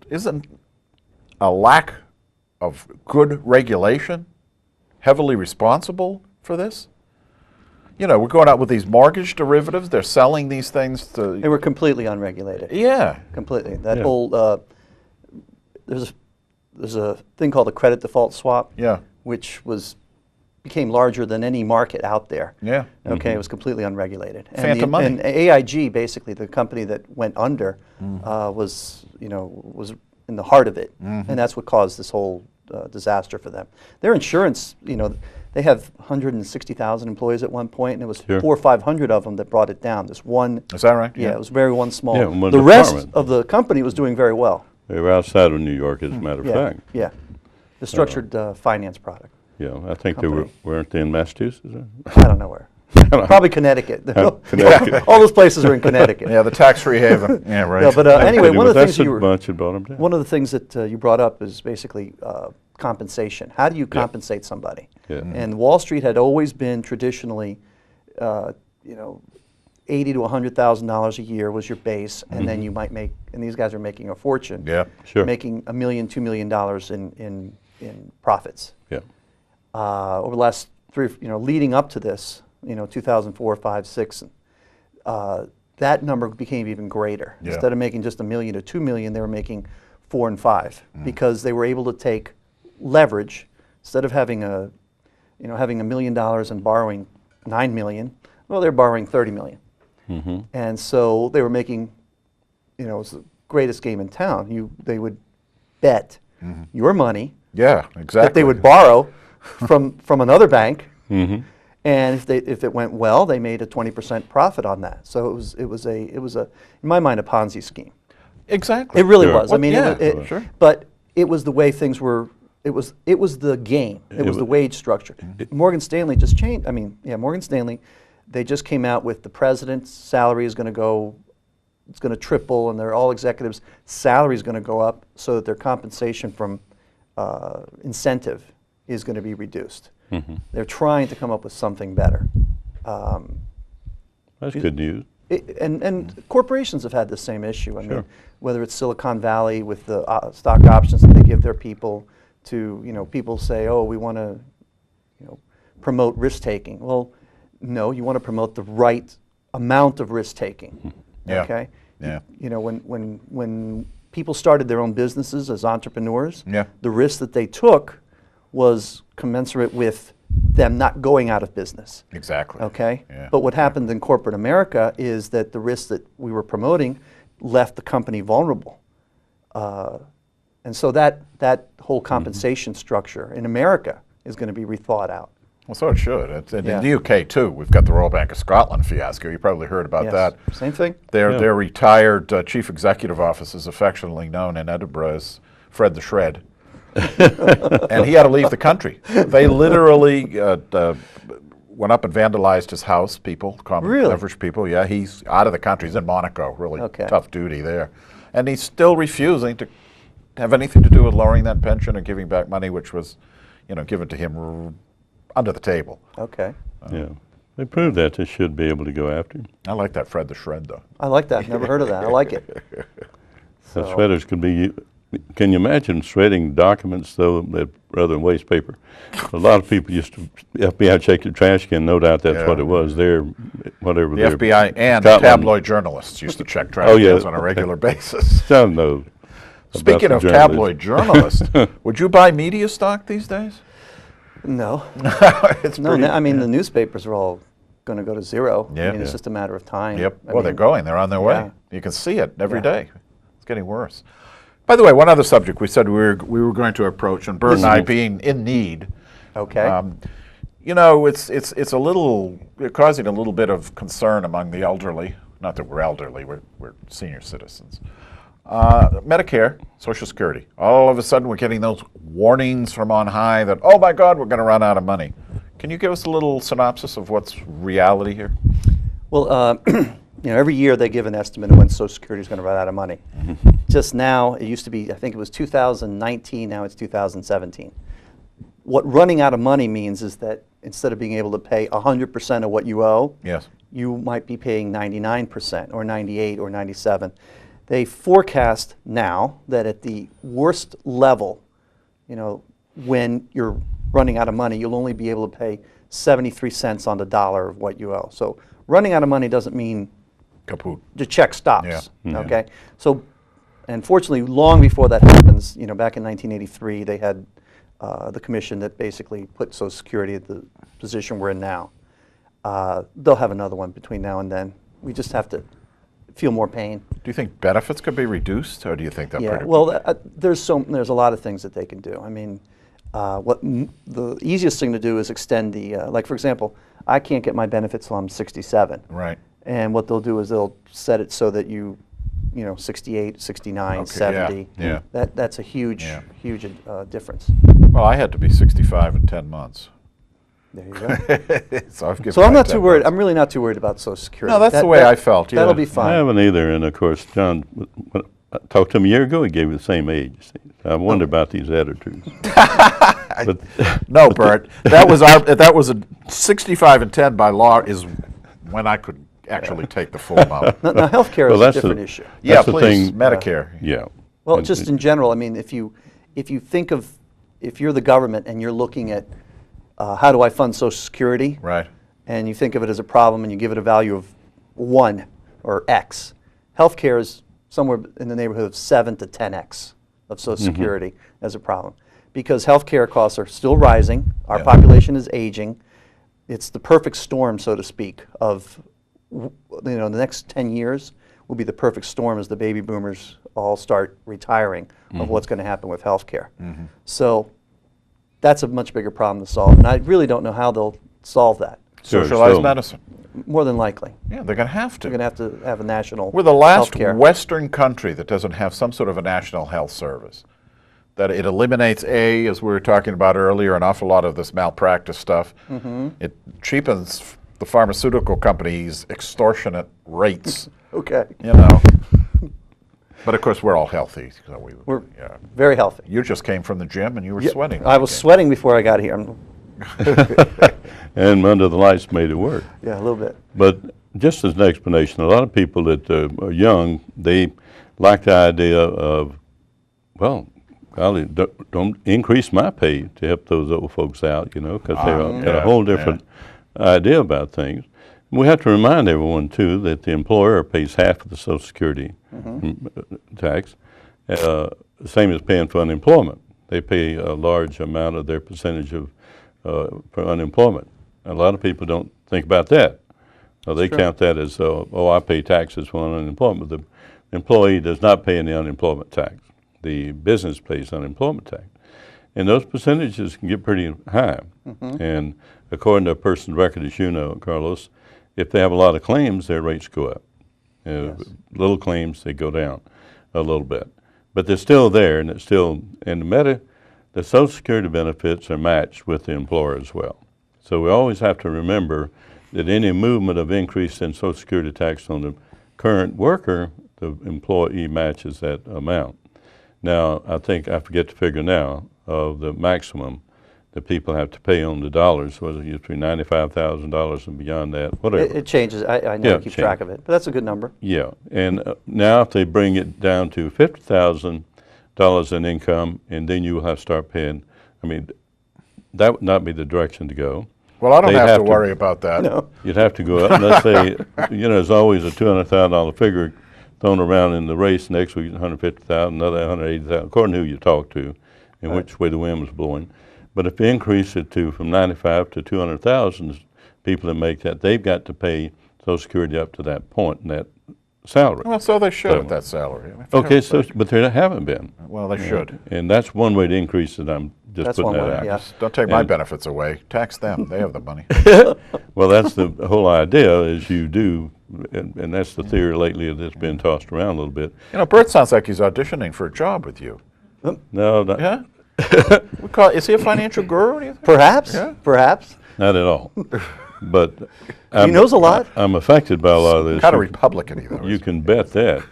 isn't a lack of good regulation heavily responsible for this? You know, we're going out with these mortgage derivatives. They're selling these things to... They were completely unregulated. Yeah. Completely. That whole, there's a thing called a credit default swap, which became larger than any market out there. Yeah. Okay, it was completely unregulated. Phantom money. And AIG, basically, the company that went under, was in the heart of it, and that's what caused this whole disaster for them. Their insurance, they have 160,000 employees at one point, and it was 400 or 500 of them that brought it down. This one. Is that right? Yeah, it was very one small. Yeah, one the rest department. of the company was doing very well. They were outside of New York, as a matter of fact. Yeah, the structured finance product. Yeah, I think weren't they in Massachusetts? I don't know where. Probably Connecticut. Connecticut. All those places are in Connecticut. Yeah, the tax-free haven. Yeah, right. Yeah, but anyway, one of the things One of the things that you brought up is basically compensation. How do you compensate somebody? Yeah. And Wall Street had always been traditionally, $80,000 to $100,000 a year was your base, and then you might make. And these guys are making a fortune. Yeah, sure. Making $1 million, $2 million in profits. Yeah. Over the last leading up to this, 2004, 5, 6, that number became even greater. Yeah. Instead of making just $1 million to $2 million, they were making 4 and 5 because they were able to take leverage. Instead of having $1 million and borrowing $9 million, well, they're borrowing $30 million, and so they were making, it was the greatest game in town. They would bet your money. Yeah, exactly. That they would borrow from another bank. And if it went well, they made a 20% profit on that. So it was a in my mind a Ponzi scheme. Exactly. It really was. I mean, sure. But it was the way things were. It was the game. It was the wage structure. Morgan Stanley just changed. I mean, Morgan Stanley, they just came out with the president's salary is going to go. It's going to triple, and all executives' salary is going to go up, so that their compensation from incentive is going to be reduced. They're trying to come up with something better. That's good news. And corporations have had the same issue. I mean, whether it's Silicon Valley with the stock options that they give their people to, people say, oh, we want to, promote risk taking. Well, no, you want to promote the right amount of risk taking. Yeah. Okay. Yeah. When people started their own businesses as entrepreneurs, the risk that they took was commensurate with them not going out of business. Exactly. Okay? Yeah. But what happened in corporate America is that the risks that we were promoting left the company vulnerable. And so that whole compensation structure in America is going to be rethought out. Well, so it should. In the UK, too, we've got the Royal Bank of Scotland fiasco. You probably heard about that. Same thing. Their retired chief executive officer is affectionately known in Edinburgh as Fred the Shred. And he had to leave the country. They literally went up and vandalized his house, common average people. Yeah, he's out of the country. He's in Monaco, really tough duty there. And he's still refusing to have anything to do with lowering that pension or giving back money, which was, given to him under the table. Okay. Yeah. They proved that they should be able to go after him. I like that Fred the Shred, though. I like that. Never heard of that. I like it. The shredders could be. Can you imagine shredding documents, though, rather than waste paper? A lot of people used to, FBI check your trash can, no doubt that's what it was. The FBI and tabloid journalists used to check trash cans on a regular basis. I know. Speaking of tabloid journalists, would you buy media stock these days? No. I mean, the newspapers are all going to go to zero. Yeah. I mean, it's just a matter of time. Yep. They're going. They're on their way. You can see it every day. It's getting worse. By the way, one other subject we said we were going to approach, and Bert and I being in need. Okay. It's causing a little bit of concern among the elderly. Not that we're elderly, we're senior citizens. Medicare, Social Security. All of a sudden we're getting those warnings from on high that, oh my God, we're going to run out of money. Can you give us a little synopsis of what's reality here? Well, every year they give an estimate of when Social Security is going to run out of money. Just now, it used to be, I think it was 2019, now it's 2017. What running out of money means is that instead of being able to pay 100% of what you owe, you might be paying 99% or 98 or 97. They forecast now that at the worst level, when you're running out of money, you'll only be able to pay 73 cents on the dollar of what you owe. So running out of money doesn't mean kaput. the check stops. Yeah. Yeah. Okay. So, and fortunately, long before that happens, back in 1983, they had the commission that basically put Social Security at the position we're in now. They'll have another one between now and then. We just have to feel more pain. Do you think benefits could be reduced, or do you think that? Yeah. Well, there's a lot of things that they can do. I mean, the easiest thing to do is extend the like, for example, I can't get my benefits till I'm 67. Right. And what they'll do is they'll set it so that 68, 69, Okay, 70. yeah. That's a huge difference. Well, I had to be 65 in 10 months. There you go. So I've given So I'm my not too 10 worried. months. I'm really not too worried about Social Security. No, that's the way I felt, yeah. That'll be I fine. haven't either, and of course, John, when I talked to him a year ago, he gave me the same age. See. I wonder about these editors. But No, Bert, that was a 65 and 10 by law is when I could actually take the full amount. Now, healthcare Well, is a that's different the- issue. Yeah, That's the please, thing. Medicare. yeah. Well, And- just in general, I mean, if you think of, if you're the government and you're looking at how do I fund Social Security, Right. and you think of it as a problem and you give it a value of 1 or X, healthcare is somewhere in the neighborhood of 7 to 10X of Social Security as a problem. Because healthcare costs are still rising, our population is aging, it's the perfect storm, so to speak, of the next 10 years will be the perfect storm as the baby boomers all start retiring of what's going to happen with healthcare. So that's a much bigger problem to solve, and I really don't know how they'll solve that. Sure, Socialized so- medicine. More than likely, Yeah, they're going to have to. we're going to have a national. We're the last healthcare. Western country that doesn't have some sort of a national health service. That it eliminates, as we were talking about earlier, an awful lot of this malpractice stuff. It cheapens the pharmaceutical companies' extortionate rates, Okay, But of course, we're all healthy. So we're very healthy. You just came from the gym and you were Yeah, sweating. I was sweating before I got here. And under the lights made it work. Yeah, a little bit. But just as an explanation, a lot of people that are young, they like the idea of, well, golly, don't increase my pay to help those old folks out, because they've got a whole different idea about things. We have to remind everyone, too, that the employer pays half of the Social Security tax, the same as paying for unemployment. They pay a large amount of their percentage of for unemployment. A lot of people don't think about that. They count that as, I pay taxes for unemployment. The employee does not pay any unemployment tax. The business pays unemployment tax. And those percentages can get pretty high. And according to a person's record, as you know, Carlos, if they have a lot of claims, their rates go up. Little claims, they go down a little bit. But they're still there, and it's still, and the Social Security benefits are matched with the employer as well. So we always have to remember that any movement of increase in Social Security tax on the current worker, the employee matches that amount. Now, I think I forget the figure now of the maximum that people have to pay on the dollars, whether it's between $95,000 and beyond that, whatever. It changes. I never keep track of it, but that's a good number. Yeah, and now if they bring it down to $50,000 in income, and then you will have to start paying, that would not be the direction to go. Well, I don't They'd have to worry about that. No. You'd have to go up, and let's say, there's always a $200,000 figure thrown around in the race. Next week, $150,000, another $180,000, according to who you talk to and which way the wind was blowing. But if you increase it from 95 to 200,000, people that make that, they've got to pay Social Security up to that point in that salary. Well, so they should at that salary. Okay, but they haven't been. Well, they should. And that's one way to increase it. I'm just That's putting one that way, out. yeah. Just don't take my benefits away. Tax them. They have the money. Well, that's the whole idea is you do, and that's the theory lately that's been tossed around a little bit. Bert sounds like he's auditioning for a job with you. No, not, Yeah? Is he a financial guru, do you think? Perhaps. Yeah. Perhaps. not at all. But He knows a lot. I'm affected by a lot of this. Kind of Republican, though. You can bet that.